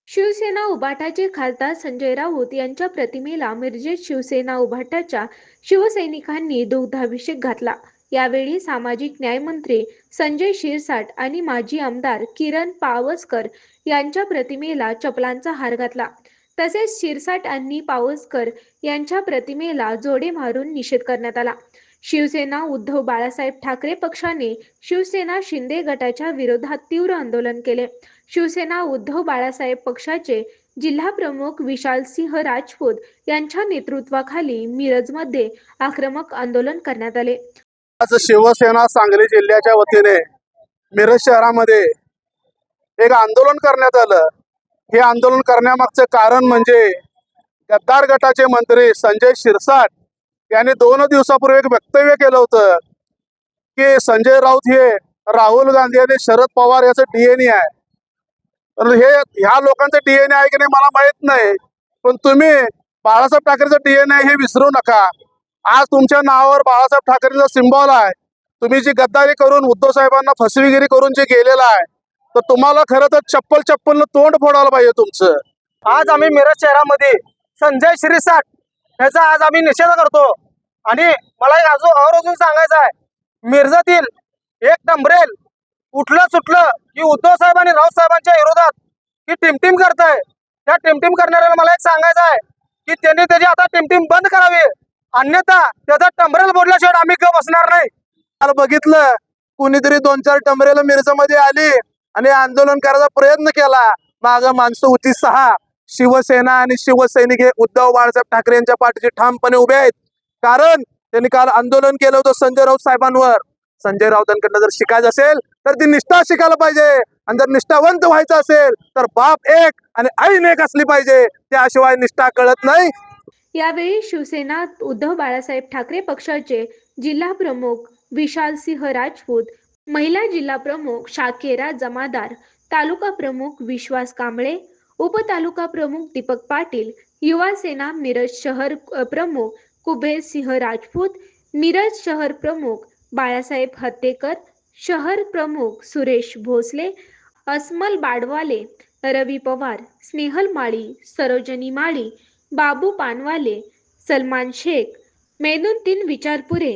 शिवसेना उभाटाचे खासदार संजय राऊत यांच्या प्रतिमेला मिरजेत शिवसेना उभाटाच्या शिवसैनिकांनी दुग्धाभिषेक घातला। यावेळी सामाजिक न्याय मंत्री संजय शिरसाट आणि माजी आमदार किरण पावसकर यांच्या प्रतिमेला चपलांचा हार घातला। तसेच शिरसाट आणि पावसकर यांच्या प्रतिमेला जोडे मारून निषेध करण्यात आला। शिवसेना उद्धव बाळासाहेब ठाकरे पक्षाने शिवसेना शिंदे गटाच्या विरोधात तीव्र आंदोलन केले। शिवसेना उद्धव बाळासाहेब पक्षाचे जिल्हा प्रमुख विशालसिंह राजपूत यांच्या नेतृत्वाखाली मिरजमध्ये आक्रमक आंदोलन करण्यात आले। आज शिवसेना सांगली जिल्ह्याच्या वतीने मिरज शहरामध्ये एक आंदोलन करण्यात आलं। हे आंदोलन करण्यामागचं कारण म्हणजे गद्दार गटाचे मंत्री संजय शिरसाट यांनी 2 दिवसापूर्वी एक वक्तव्य केलं होतं की संजय राऊत हे राहुल गांधी आणि शरद पवार याचं डीएनए आहे। तर हे ह्या लोकांचं डीएनए आहे की नाही मला माहित नाही, पण तुम्ही बाळासाहेब ठाकरेचं डीएनए हे विसरू नका। आज तुमच्या नावावर बाळासाहेब ठाकरेचा सिम्बॉल आहे। तुम्ही जी गद्दारी करून उद्धव साहेबांना फसवेगिरी करून जे गेलेला आहे, तर तुम्हाला खरं तर चप्पल तोंड फोडायला पाहिजे तुमचं। आज आम्ही मिरज शहरामध्ये संजय शिरसाट ह्याचा आज आम्ही निषेध करतो। आणि मला एक आवर्जून सांगायचं आहे, मिरजेतील एक डंबरेल उठलं सुटलं की उद्धव साहेब आणि राऊत साहेबांच्या विरोधात की टिमटिम करताय। त्या टिमटिम करणाऱ्याला मला एक सांगायचं आहे की त्यांनी त्याची आता टिमटिम बंद करावी, अन्यथा त्याचा टंबरेल बोलल्याशिवाय आम्ही गप बसणार नाही। काल बघितलं कुणीतरी 2-4 टंबरेल मिरजेमध्ये आली आणि आंदोलन करायचा प्रयत्न केला। मागं माणसं होती 6। शिवसेना आणि शिवसैनिक हे उद्धव बाळासाहेब ठाकरे यांच्या पाठीशी ठामपणे उभे आहेत। कारण त्यांनी काल आंदोलन केलं होतं संजय राऊत साहेबांवर। संजय राऊतांकडनं जर शिकायचं असेल तर ती निष्ठा शिकायला पाहिजे, आणि जर निष्ठावंत व्हायचं असेल तर बाप एक आणि आईन एक असली पाहिजे, त्याशिवाय निष्ठा कळत नाही। यावेळी शिवसेना उद्धव बाळासाहेब ठाकरे पक्षाचे जिल्हा प्रमुख विशालसिंह राजपूत, महिला जिल्हा प्रमुख शाकेरा जमादार, तालुका प्रमुख विश्वास कांबळे, उपतालुका प्रमुख दीपक पाटील, युवा सेना मिरज शहर प्रमुख कुबेर सिंह राजपूत, मिरज शहर प्रमुख बाळासाहेब हत्तेकर, शहर प्रमुख सुरेश भोसले, अस्मल बाडवाले, रवी पवार, स्नेहल माळी, सरोजनी माळी, बाबू पानवाले, सलमान शेख, मेनुद्दीन विचारपुरे,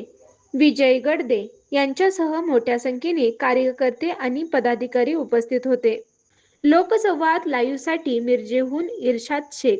विजय गडदे यांच्यासह मोठ्या संख्येने कार्यकर्ते आणि पदाधिकारी उपस्थित होते। लोकसंवाद लाईव्हसाठी मिरजेहून इर्शाद शेख।